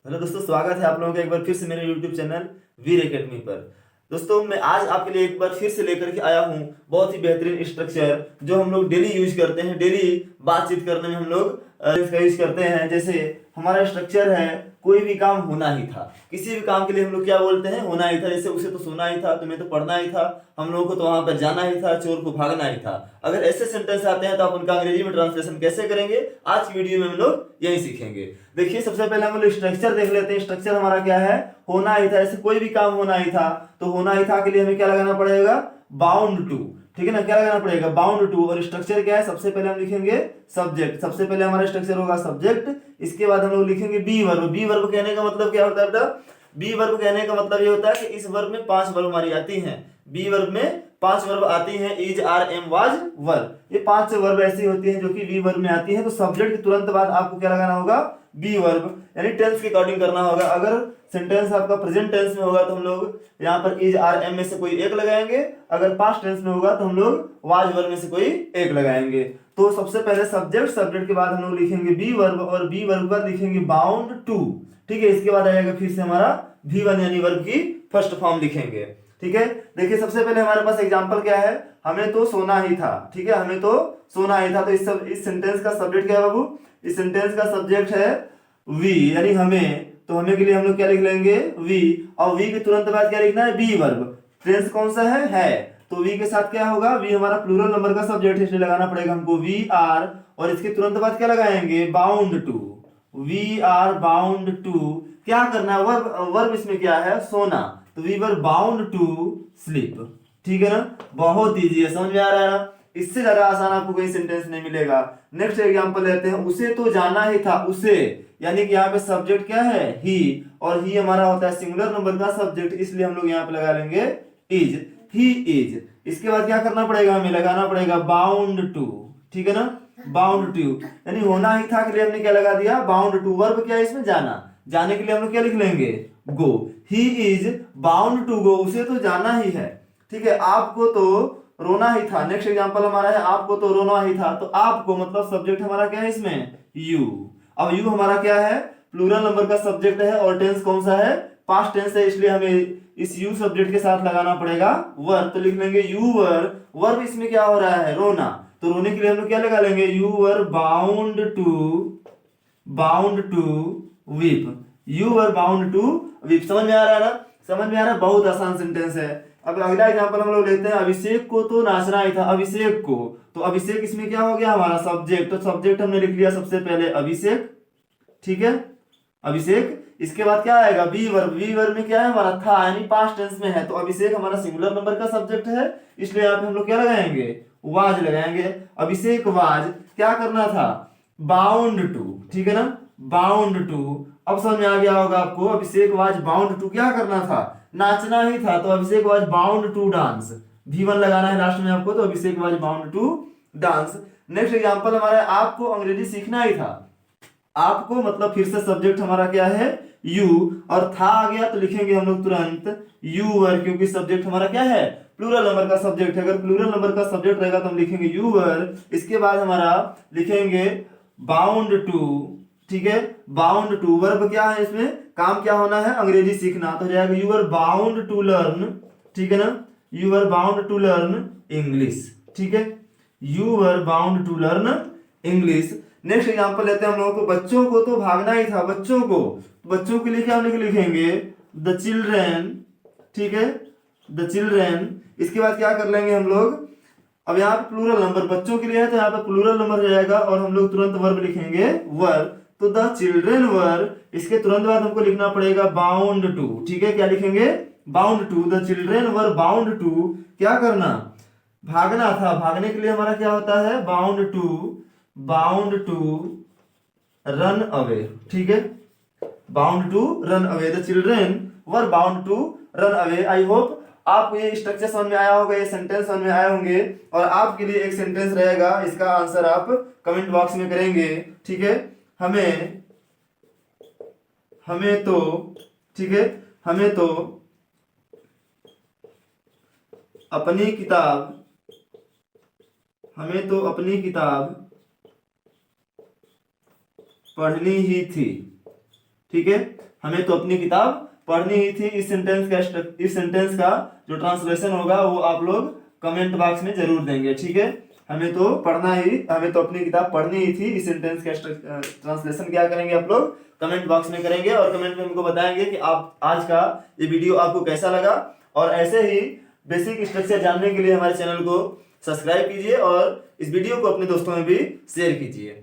Hello दोस्तों, स्वागत है आप लोगों का एक बार फिर से मेरे YouTube चैनल वीर एकेडमी पर। दोस्तों, मैं आज आपके लिए एक बार फिर से लेकर के आया हूँ बहुत ही बेहतरीन स्ट्रक्चर जो हम लोग डेली यूज करते हैं। डेली बातचीत करने में हम लोग इसका यूज करते हैं। जैसे हमारा स्ट्रक्चर है, कोई भी काम होना ही था। किसी भी काम के लिए हम लोग क्या बोलते हैं? होना ही था। जैसे उसे तो सोना ही था, तुम्हें तो पढ़ना ही था, हम लोगों को तो वहां पर जाना ही था, चोर को भागना ही था। अगर ऐसे सेंटेंस आते हैं तो आप उनका अंग्रेजी में ट्रांसलेशन कैसे करेंगे, आज की वीडियो में हम लोग यही सीखेंगे। देखिए, सबसे पहले हम लोग स्ट्रक्चर देख लेते हैं। स्ट्रक्चर हमारा क्या है? होना ही था। ऐसे कोई भी काम होना ही था, तो होना ही था के लिए हमें क्या लगाना पड़ेगा? Bound to. ठीक है ना, क्या लगाना पड़ेगा? Bound to. और स्ट्रक्चर क्या है? सबसे पहले हम लिखेंगे सब्जेक्ट। सबसे पहले हमारा स्ट्रक्चर होगा सब्जेक्ट। इसके बाद हम लोग लिखेंगे बी वर्ब। बी वर्ब कहने का मतलब क्या होता है बेटा? बी वर्ब कहने का मतलब ये होता है कि इस वर्ब में 5 वर्ब हमारी आती हैं। बी वर्ब में 5 वर्ब आती हैं। इज, आर, एम, वाज, वर। ये 5 वर्ब ऐसी होती हैं जो कि बी वर्ब में आती हैं। तो सब्जेक्ट के तुरंत बाद आपको क्या लगाना होगा? बी वर्ब, यानी टेंस के अकॉर्डिंग करना होगा। अगर सेंटेंस आपका प्रेजेंट टेंस में होगा तो हम लोग यहाँ पर इज, आर, एम में से कोई एक लगाएंगे। अगर पास्ट टेंस में होगा तो हम लोग वाज वर्ब में से कोई एक लगाएंगे। तो सबसे पहले सब्जेक्ट, सब्जेक्ट के बाद हम लोग लिखेंगे बी वर्ब, और बी वर्ब पर लिखेंगे बाउंड टू। ठीक है, इसके बाद आएगा फिर से हमारा V1 यानी वर्ब की फर्स्ट फॉर्म लिखेंगे। ठीक है, देखिए सबसे पहले हमारे पास एग्जांपल क्या है? हमें तो सोना ही था। ठीक है, हमें तो सोना ही था। तो इस सेंटेंस का सब्जेक्ट क्या है बाबू? इस सेंटेंस का सब्जेक्ट है वी, यानी हमें। तो हमें के लिए हम लोग क्या लिख लेंगे? वी। और वी के तुरंत बाद क्या लिखना है? B verb. टेंस कौन सा है? तो वी के साथ क्या होगा? वी हमारा प्लूरल नंबर का सब्जेक्ट है, इसलिए लगाना पड़ेगा हमको वी आर। और इसके तुरंत बाद क्या लगाएंगे? Bound to. We are bound to. क्या करना है? वर्ब, वर्ब इसमें क्या है? सोना। तो we were bound to sleep. ठीक है ना, बहुत इजी है, समझ में आ रहा है ना? इससे ज्यादा आसान आपको कोई सेंटेंस नहीं मिलेगा। नेक्स्ट एग्जांपल लेते हैं। उसे तो जाना ही था। उसे यानी कि यहाँ पे सब्जेक्ट क्या है? ही। और ही हमारा होता है सिंगुलर नंबर का सब्जेक्ट, इसलिए हम लोग यहाँ पे लगा लेंगे इज। He is. इसके बाद क्या करना पड़ेगा? हमें लगाना पड़ेगा बाउंड टू। ठीक है ना, बाउंड टू, यानी होना ही था के लिए हमने क्या लगा दिया? Bound to. वर्ब क्या है इसमें? जाना। जाने के लिए हम लोग क्या लिख लेंगे? Go. He is bound to go. उसे तो जाना ही है। ठीक है, आपको तो रोना ही था। नेक्स्ट एग्जांपल हमारा है आपको तो रोना ही था। तो आपको मतलब सब्जेक्ट हमारा क्या है इसमें? यू। अब यू हमारा क्या है? प्लूरल नंबर का सब्जेक्ट है। और टेंस कौन सा है? पास्ट टेंस है, इसलिए हमें इस यू सब्जेक्ट के साथ लगाना पड़ेगा वर। तो लिख लेंगे यू वर। वर्ब इसमें क्या हो रहा है? रोना। तो रोने के लिए हम लोग क्या लगा लेंगे? You were bound to, bound to weep. You were bound to weep. समझ में आ रहा है ना? समझ में आ रहा है? बहुत आसान सेंटेंस है। अब अगला एग्जांपल हम लोग लेते हैं। अभिषेक को तो नाचना ही था। अभिषेक को, तो अभिषेक इसमें क्या हो गया? हमारा सब्जेक्ट। तो सब्जेक्ट हमने लिख लिया सबसे पहले अभिषेक। ठीक है, अभिषेक। इसके बाद क्या आएगा? B verb. बी वर्ब में क्या है हमारा? था, यानी पास्ट टेंस में है। तो अभिषेक हमारा सिंगुलर नंबर का सब्जेक्ट है, इसलिए यहाँ पे हम लोग क्या लगाएंगे? वाज लगाएंगे। अभिषेक वाज क्या करना था? Bound to. ठीक है ना, बाउंड टू। अब समझ में आ गया होगा आपको। अभिषेक वाज बाउंड टू क्या करना था? नाचना ही था। तो Abhishek was bound to dance. V1 लगाना है लास्ट में आपको। तो Abhishek was bound to dance. Next example हमारा है आपको अंग्रेजी सीखना ही था। आपको मतलब फिर से सब्जेक्ट हमारा क्या है? यू। और था आ गया तो लिखेंगे हम लोग तुरंत यू वर, क्योंकि सब्जेक्ट हमारा क्या है? प्लूरल नंबर का सब्जेक्ट है। अगर प्लूरल नंबर का सब्जेक्ट रहेगा तो हम लिखेंगे यू वर। इसके बाद हमारा लिखेंगे बाउंड टू। ठीक है, बाउंड टू। वर्ब क्या है इसमें? काम क्या होना है? अंग्रेजी सीखना। तो जाएगा you are bound to learn. ठीक है ना, you are bound to learn English. ठीक है, you are bound to learn English. Next example लेते हैं हम लोगों को। बच्चों को तो भागना ही था। बच्चों को, बच्चों के लिए क्या हम लिखेंगे? The children. ठीक है, द चिल्ड्रेन। इसके बाद क्या कर लेंगे हम लोग? अब यहाँ पे प्लूरल नंबर बच्चों के लिए है, तो यहाँ पे प्लूरल नंबर हो जाएगा और हम लोग तुरंत वर्ब लिखेंगे वर। तो द चिल्ड्रेन वर। इसके तुरंत बाद हमको लिखना पड़ेगा बाउंड टू। ठीक है, क्या लिखेंगे? Bound to. The children were bound to क्या करना? भागना था। भागने के लिए हमारा क्या होता है? Bound to, bound to run away. ठीक है, bound to run away. The children were bound to run away. I hope आपको ये स्ट्रक्चर समझ में आया होगा, ये सेंटेंस समझ में आए होंगे। और आपके लिए एक सेंटेंस रहेगा, इसका आंसर आप कमेंट बॉक्स में करेंगे। ठीक है, हमें हमें तो, ठीक है, हमें तो अपनी किताब, हमें तो अपनी किताब पढ़नी ही थी। ठीक है, हमें तो अपनी किताब पढ़नी ही थी। इस सेंटेंस का जो ट्रांसलेशन होगा वो आप लोग कमेंट बॉक्स में जरूर देंगे, ठीक है। हमें तो अपनी किताब पढ़नी ही थी। इस सेंटेंस का ट्रांसलेशन क्या करेंगे आप लोग कमेंट बॉक्स में करेंगे, और कमेंट में हमको बताएंगे कि आप आज का ये वीडियो आपको कैसा लगा। और ऐसे ही बेसिक स्ट्रक्चर जानने के लिए हमारे चैनल को सब्सक्राइब कीजिए और इस वीडियो को अपने दोस्तों में भी शेयर कीजिए।